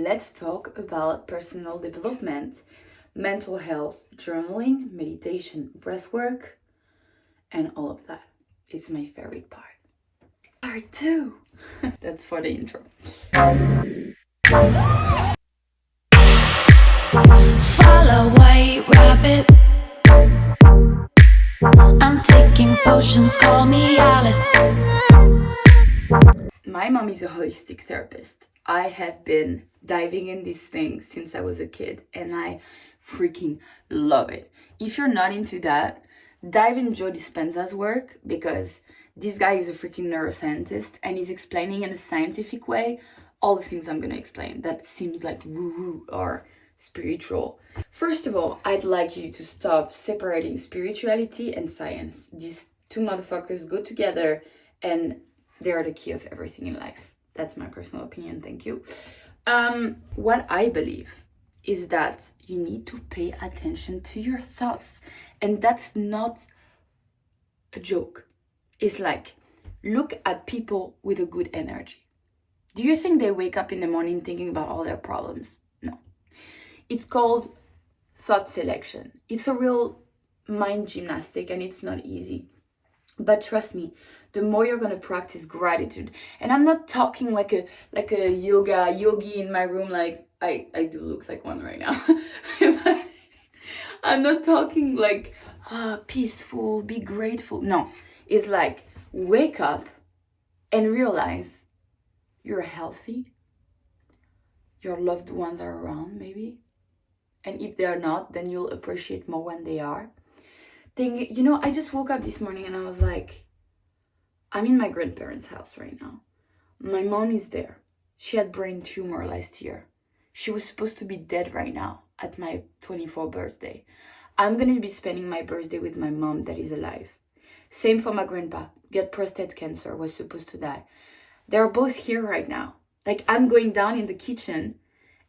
let's talk about personal development, mental health, journaling, meditation, breathwork, and all of that. It's my favorite part. Part 2. That's for the intro. Follow white rabbit. I'm taking potions, call me Alice. My mom is a holistic therapist. I have been diving in these things since I was a kid, and I freaking love it. If you're not into that, dive in Joe Dispenza's work, because this guy is a freaking neuroscientist and he's explaining in a scientific way all the things I'm going to explain that seems like woo-woo or spiritual. First of all, I'd like you to stop separating spirituality and science. These two motherfuckers go together and they are the key of everything in life. That's my personal opinion, thank you. What I believe is that you need to pay attention to your thoughts. And that's not a joke. It's like, look at people with a good energy. Do you think they wake up in the morning thinking about all their problems? No. It's called thought selection. It's a real mind gymnastic and it's not easy. But trust me, the more you're gonna practice gratitude, and I'm not talking like a yogi in my room, like I do look like one right now. But I'm not talking like peaceful, be grateful. No, it's like wake up and realize you're healthy, your loved ones are around maybe, and if they're not, then you'll appreciate more when they are. I just woke up this morning and I was like, I'm in my grandparents' house right now. My mom is there. She had brain tumor last year. She was supposed to be dead right now at my 24th birthday. I'm gonna be spending my birthday with my mom that is alive. Same for my grandpa, get prostate cancer, was supposed to die. They're both here right now. Like, I'm going down in the kitchen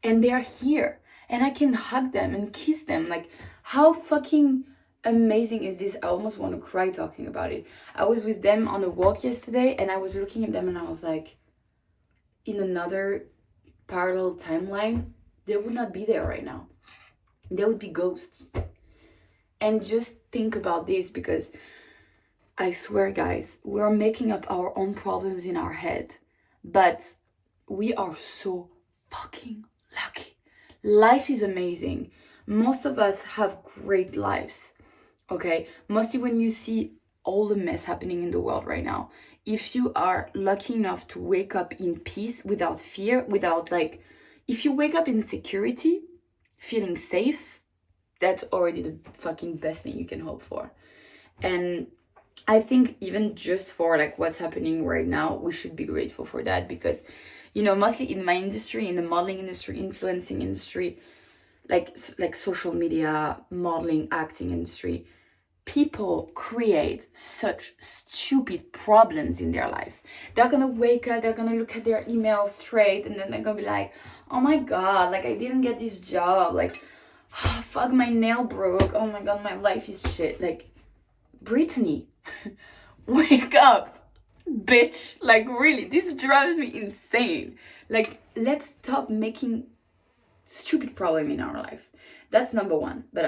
and they're here and I can hug them and kiss them. Like, how fucking amazing is this? I almost want to cry talking about it. I was with them on a walk yesterday and I was looking at them and I was like, in another parallel timeline, they would not be there right now. They would be ghosts. And just think about this, because I swear, guys, we're making up our own problems in our head, but we are so fucking lucky. Life is amazing. Most of us have great lives, okay? Mostly when you see all the mess happening in the world right now, if you are lucky enough to wake up in peace, without fear, if you wake up in security, feeling safe, that's already the fucking best thing you can hope for. And I think even just for like what's happening right now, we should be grateful for that, because, mostly in my industry, in the modeling industry, influencing industry, like social media, modeling, acting industry, people create such stupid problems in their life. They're gonna wake up, they're gonna look at their emails straight, and then they're gonna be like, oh my god, like I didn't get this job, like fuck, my nail broke, oh my god, my life is shit. Like, Brittany, wake up, bitch. Like, really, this drives me insane. Like, let's stop making stupid problem in our life. That's number one, but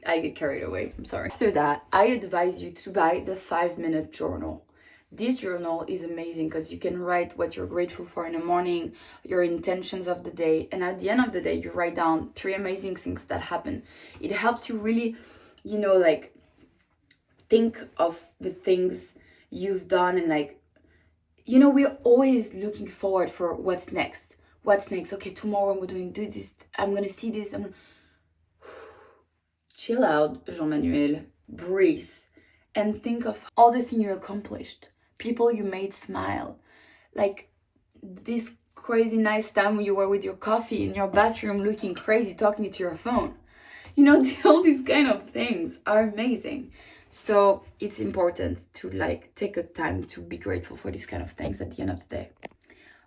I get carried away, I'm sorry. After that, I advise you to buy the 5-minute journal. This journal is amazing because you can write what you're grateful for in the morning, your intentions of the day, and at the end of the day, you write down 3 amazing things that happen. It helps you really, think of the things you've done, and we're always looking forward for what's next. Okay, tomorrow I'm going to do this, I'm gonna see this. Chill out, Jean-Manuel, breathe, and think of all the things you accomplished, people you made smile, like this crazy nice time you were with your coffee in your bathroom looking crazy talking to your phone. All these kind of things are amazing. So it's important to take a time to be grateful for these kind of things at the end of the day.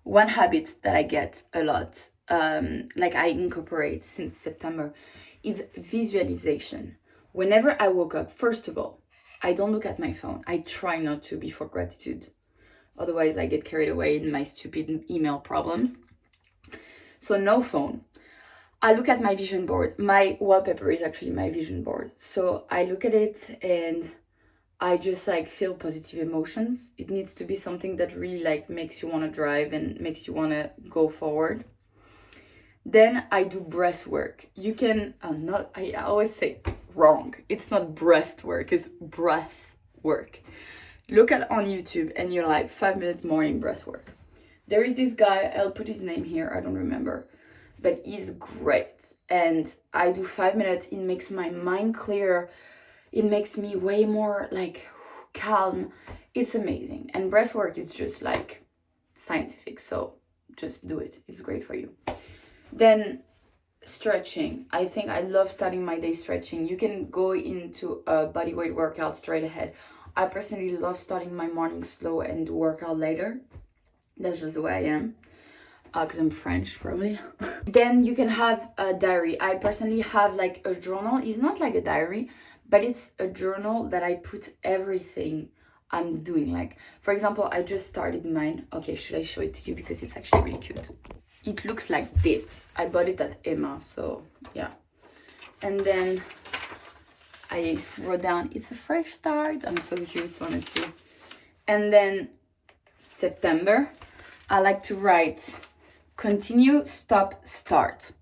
One habit that I get a lot, I incorporate since September, is visualization. Whenever I woke up, first of all, I don't look at my phone. I try not to before gratitude. Otherwise, I get carried away in my stupid email problems. So no phone. I look at my vision board. My wallpaper is actually my vision board. So I look at it and I just like feel positive emotions. It needs to be something that really like makes you want to drive and makes you want to go forward. Then I do breath work. You can, I always say wrong. It's not breast work, it's breath work. Look at on YouTube and you're like 5-minute morning breath work. There is this guy, I'll put his name here, I don't remember, but he's great. And I do 5 minutes, it makes my mind clear. It makes me way more like calm. It's amazing. And breath work is just like scientific, so just do it. It's great for you. Then stretching. I think I love starting my day stretching. You can go into a bodyweight workout straight ahead. I personally love starting my morning slow and do workout later. That's just the way I am. Because I'm French, probably. Then you can have a diary. I personally have like a journal. It's not like a diary, but it's a journal that I put everything I'm doing. Like, for example, I just started mine. Okay, should I show it to you? Because it's actually really cute. It looks like this. I bought it at Emma, so yeah. And then I wrote down, it's a fresh start. I'm so cute, honestly. And then September, I like to write continue, stop, start.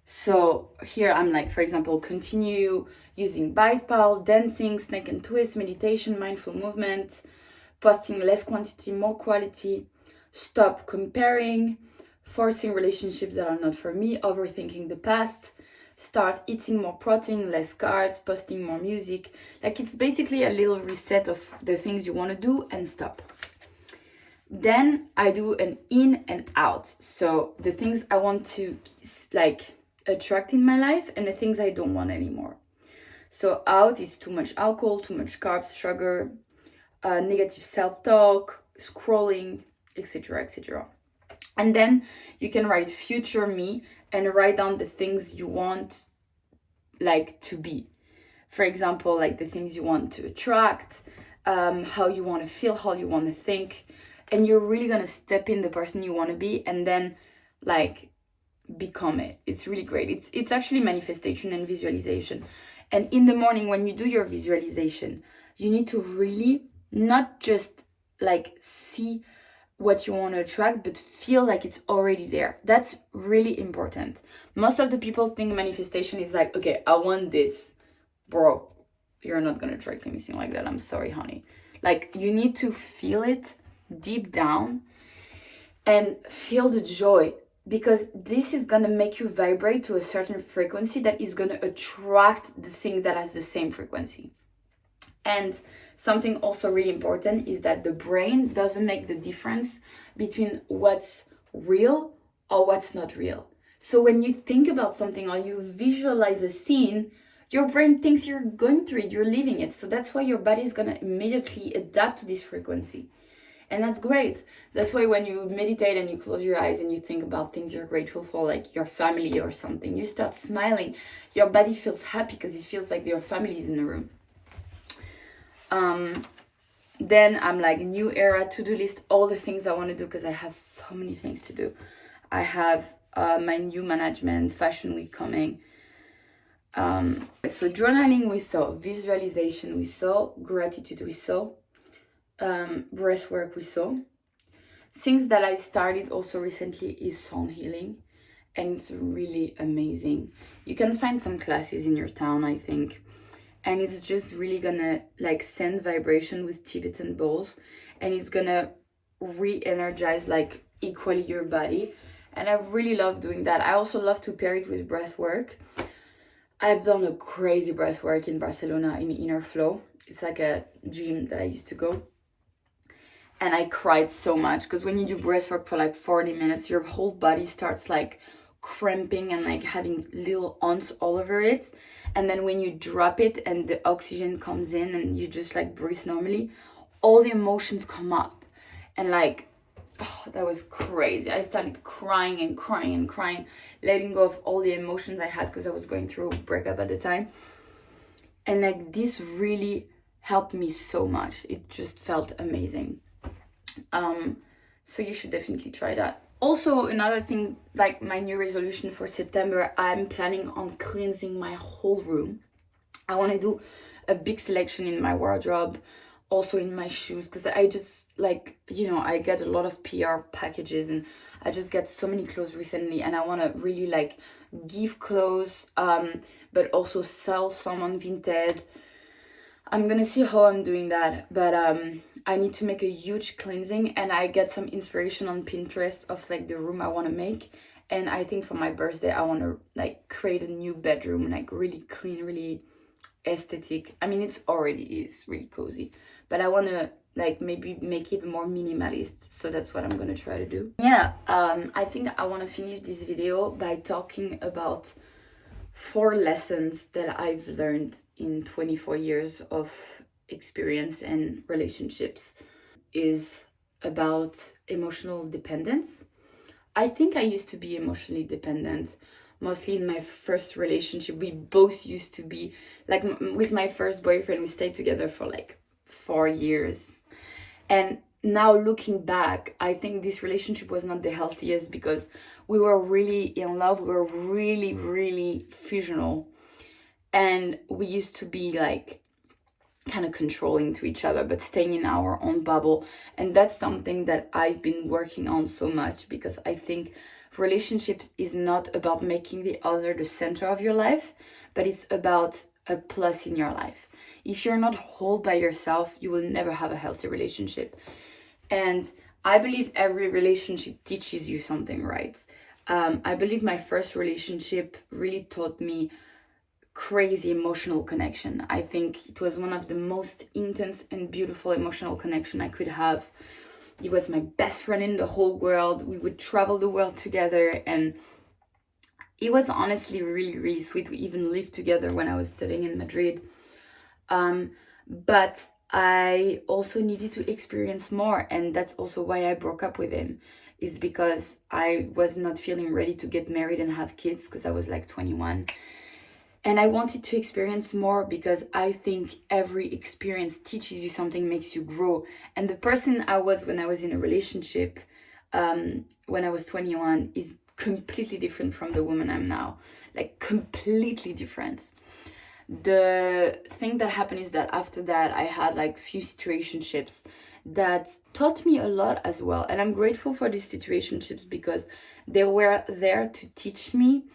So here I'm like, for example, continue using bite pal, dancing, snake and twist, meditation, mindful movement, posting less quantity, more quality, stop comparing, forcing relationships that are not for me, overthinking the past, start eating more protein, less carbs, posting more music. Like it's basically a little reset of the things you want to do and stop. Then I do an in and out. So the things I want to like attract in my life and the things I don't want anymore. So out is too much alcohol, too much carbs, sugar, negative self-talk, scrolling, etc., etc. And then you can write future me and write down the things you want like to be. For example, like the things you want to attract, how you want to feel, how you want to think. And you're really going to step in the person you want to be and then like become it. It's really great. It's actually manifestation and visualization. And in the morning when you do your visualization, you need to really not just like see what you want to attract, but feel like it's already there. That's really important. Most of the people think manifestation is like, okay, I want this. Bro, you're not going to attract anything like that. I'm sorry, honey. Like you need to feel it deep down and feel the joy, because this is going to make you vibrate to a certain frequency that is going to attract the thing that has the same frequency. And something also really important is that the brain doesn't make the difference between what's real or what's not real. So when you think about something or you visualize a scene, your brain thinks you're going through it, you're living it. So that's why your body is going to immediately adapt to this frequency. And that's great. That's why when you meditate and you close your eyes and you think about things you're grateful for, like your family or something, you start smiling. Your body feels happy because it feels like your family is in the room. Then I'm like new era, to-do list, all the things I want to do because I have so many things to do. I have my new management, fashion week coming. So journaling we saw, visualization we saw, gratitude we saw, breath work we saw. Things that I started also recently is sound healing, and it's really amazing. You can find some classes in your town, I think, and it's just really gonna like send vibration with Tibetan bowls, and it's gonna re-energize like equally your body. And I really love doing that. I also love to pair it with breath work. I've done a crazy breath work in Barcelona in Inner Flow. It's like a gym that I used to go. And I cried so much because when you do breath work for like 40 minutes, your whole body starts like cramping and like having little ants all over it. And then when you drop it and the oxygen comes in and you just like breathe normally, all the emotions come up. And like, oh, that was crazy. I started crying and crying and crying, letting go of all the emotions I had because I was going through a breakup at the time. And like this really helped me so much. It just felt amazing. So you should definitely try that. Also, another thing, like my new resolution for September, I'm planning on cleansing my whole room. I want to do a big selection in my wardrobe, also in my shoes, because I just like, I get a lot of PR packages and I just get so many clothes recently, and I want to really like give clothes, but also sell some on Vinted. I'm gonna see how I'm doing that, but I need to make a huge cleansing, and I get some inspiration on Pinterest of like the room I want to make. And I think for my birthday I want to like create a new bedroom, like really clean, really aesthetic. I mean, it's already is really cozy, but I want to like maybe make it more minimalist, so that's what I'm gonna try to do. Yeah, I think I want to finish this video by talking about 4 lessons that I've learned in 24 years of experience and relationships. Is about emotional dependence. I think I used to be emotionally dependent, mostly in my first relationship. We both used to be, like with my first boyfriend, we stayed together for like 4 years. And now looking back, I think this relationship was not the healthiest because we were really in love. We were really, really fusional. And we used to be like kind of controlling to each other, but staying in our own bubble. And that's something that I've been working on so much, because I think relationships is not about making the other the center of your life, but it's about a plus in your life. If you're not whole by yourself, you will never have a healthy relationship. And I believe every relationship teaches you something, right? I believe my first relationship really taught me crazy emotional connection. I think it was one of the most intense and beautiful emotional connection I could have. He was my best friend in the whole world. We would travel the world together, and it was honestly really, really sweet. We even lived together when I was studying in Madrid. But I also needed to experience more, and that's also why I broke up with him, is because I was not feeling ready to get married and have kids, because I was like 21. And I wanted to experience more, because I think every experience teaches you something, makes you grow. And the person I was when I was in a relationship, when I was 21, is completely different from the woman I'm now. Like, completely different. The thing that happened is that after that, I had like few situationships that taught me a lot as well. And I'm grateful for these situationships, because they were there to teach me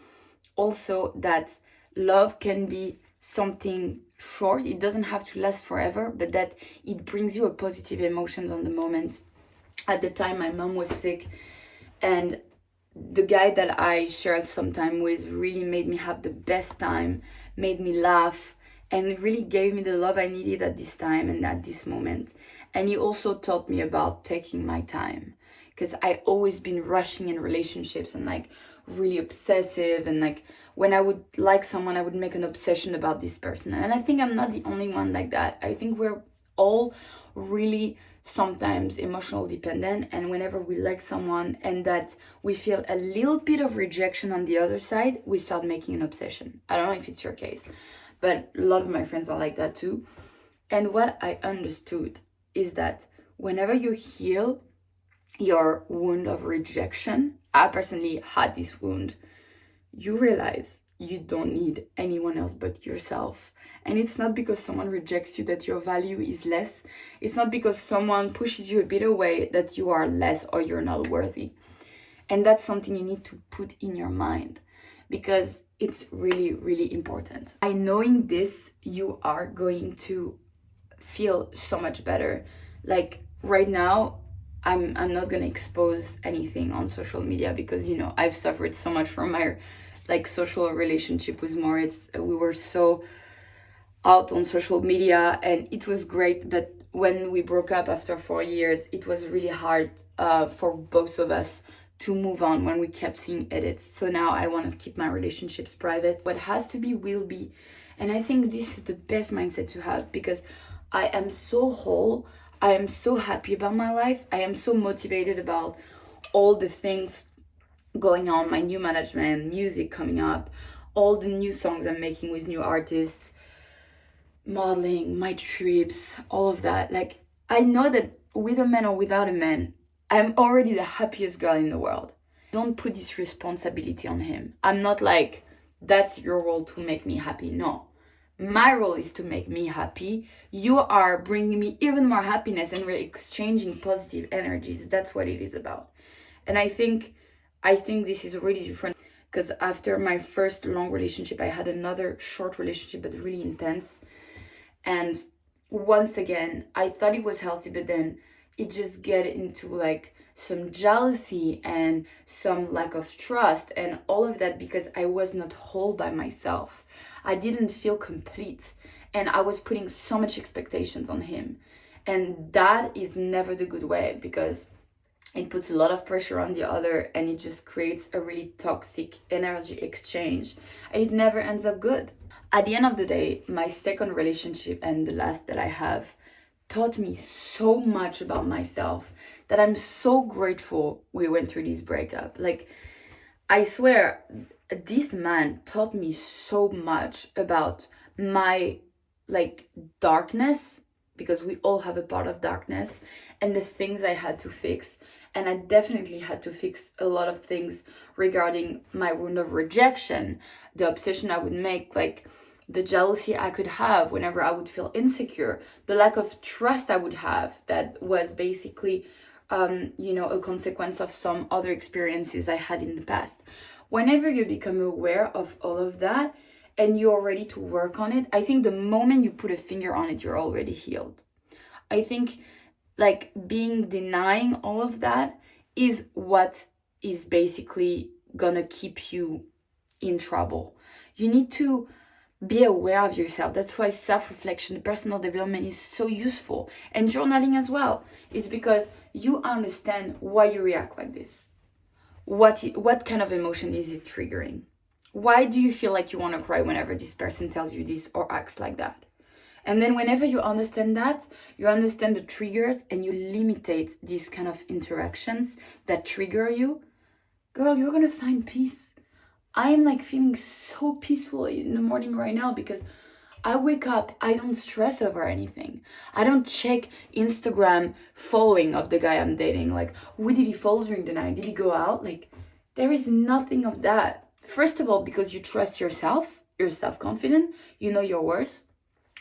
also that love can be something short. It doesn't have to last forever, but that it brings you a positive emotions on the moment. At the time, my mom was sick, and the guy that I shared some time with really made me have the best time, made me laugh, and it really gave me the love I needed at this time and at this moment. And he also taught me about taking my time, because I always been rushing in relationships and like really obsessive, and like when I would like someone, I would make an obsession about this person. And I think I'm not the only one like that. I think we're all really sometimes emotional dependent, and whenever we like someone and that we feel a little bit of rejection on the other side, we start making an obsession. I don't know if it's your case, but a lot of my friends are like that too. And what I understood is that whenever you heal your wound of rejection, I personally had this wound, you realize you don't need anyone else but yourself. And it's not because someone rejects you that your value is less. It's not because someone pushes you a bit away that you are less or you're not worthy. And that's something you need to put in your mind, because it's really, really important. By knowing this, you are going to feel so much better. Like right now, I'm not gonna expose anything on social media, because I've suffered so much from my like social relationship with Moritz. We were so out on social media, and it was great, but when we broke up after 4 years, it was really hard for both of us to move on when we kept seeing edits. So now I want to keep my relationships private. What has to be will be. And I think this is the best mindset to have, because I am so whole. I am so happy about my life. I am so motivated about all the things going on, my new management, music coming up, all the new songs I'm making with new artists, modeling, my trips, all of that. Like, I know that with a man or without a man, I'm already the happiest girl in the world. Don't put this responsibility on him. I'm not like, that's your role to make me happy. No. My role is to make me happy. You are bringing me even more happiness and we're exchanging positive energies. That's what it is about. And I think this is really different because after my first long relationship, I had another short relationship, but really intense. And once again, I thought it was healthy, but then it just get into like some jealousy and some lack of trust and all of that because I was not whole by myself. I didn't feel complete and I was putting so much expectations on him. And that is never the good way because it puts a lot of pressure on the other and it just creates a really toxic energy exchange and it never ends up good. At the end of the day, my second relationship and the last that I have taught me so much about myself that I'm so grateful we went through this breakup. Like, I swear, this man taught me so much about my like darkness, because we all have a part of darkness, and the things I had to fix. And I definitely had to fix a lot of things regarding my wound of rejection, the obsession I would make, like the jealousy I could have whenever I would feel insecure, the lack of trust I would have that was basically, a consequence of some other experiences I had in the past. Whenever you become aware of all of that and you're ready to work on it, I think the moment you put a finger on it, you're already healed. I think like denying all of that is what is basically gonna keep you in trouble. You need to be aware of yourself. That's why self-reflection, personal development is so useful, and journaling as well, is because you understand why you react like this. What kind of emotion is it triggering? Why do you feel like you want to cry whenever this person tells you this or acts like that? And then whenever you understand that, you understand the triggers and you limitate these kind of interactions that trigger you, girl, you're gonna find peace. I am like feeling so peaceful in the morning right now because I wake up, I don't stress over anything. I don't check Instagram following of the guy I'm dating. Like, who did he follow during the night? Did he go out? Like, there is nothing of that. First of all, because you trust yourself, you're self-confident, you know your worth.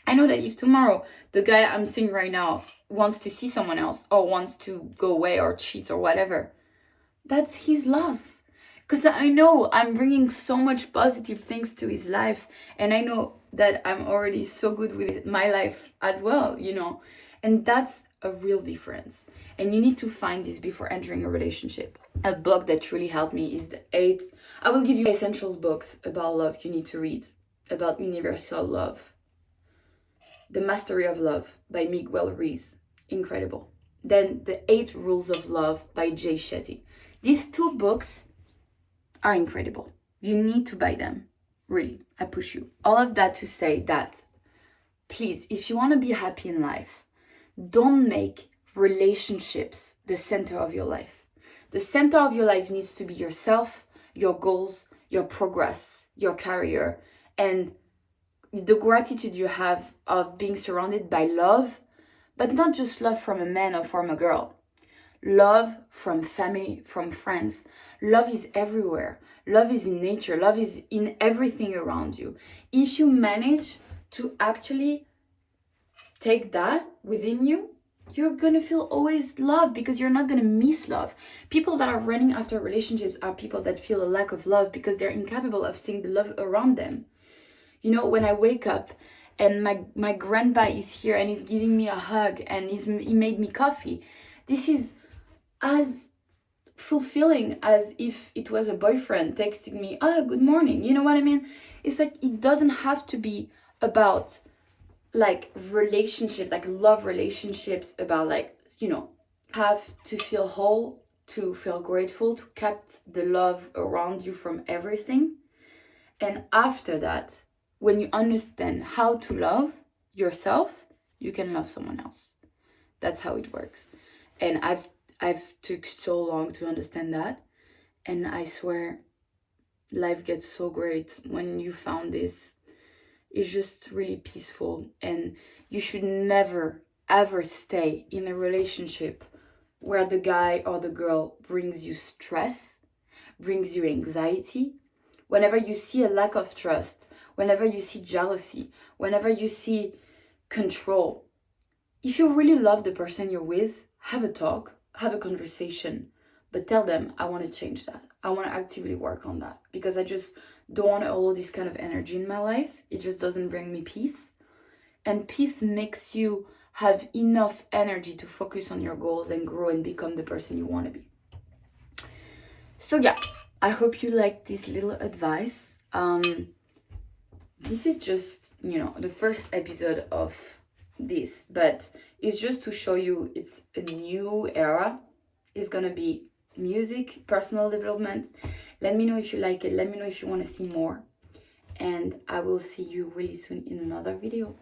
I know that if tomorrow the guy I'm seeing right now wants to see someone else or wants to go away or cheat or whatever, that's his loss. Because I know I'm bringing so much positive things to his life, and I know that I'm already so good with my life as well, and that's a real difference. And you need to find this before entering a relationship. A book that really helped me is I will give you essentials books about love you need to read, about universal love. The Mastery of Love by Miguel Ruiz, incredible. Then The 8 Rules of Love by Jay Shetty. These two books are incredible. You need to buy them. Really, I push you. All of that to say that, please, if you want to be happy in life, don't make relationships the center of your life. The center of your life needs to be yourself, your goals, your progress, your career, and the gratitude you have of being surrounded by love, but not just love from a man or from a girl. Love from family, from friends. Love is everywhere. Love is in nature. Love is in everything around you. If you manage to actually take that within you, you're gonna feel always love because you're not gonna miss love. People that are running after relationships are people that feel a lack of love because they're incapable of seeing the love around them. When I wake up and my grandpa is here and he's giving me a hug and he made me coffee, this is as fulfilling as if it was a boyfriend texting me, good morning. You know what I mean? It's like, it doesn't have to be about like relationships, like love relationships, about like, have to feel whole, to feel grateful, to keep the love around you from everything. And after that, when you understand how to love yourself, you can love someone else. That's how it works. And I've took so long to understand that, and I swear life gets so great when you found this. It's just really peaceful, and you should never ever stay in a relationship where the guy or the girl brings you stress, brings you anxiety, whenever you see a lack of trust, whenever you see jealousy, whenever you see control, if you really love the person you're with, have a talk, have a conversation, but tell them, I want to change that. I want to actively work on that because I just don't want to allow this kind of energy in my life. It just doesn't bring me peace. And peace makes you have enough energy to focus on your goals and grow and become the person you want to be. So yeah, I hope you liked this little advice. This is just, the first episode of this, but it's just to show you it's a new era. It's gonna be music, personal development. Let me know if you like it. Let me know if you want to see more. And I will see you really soon in another video.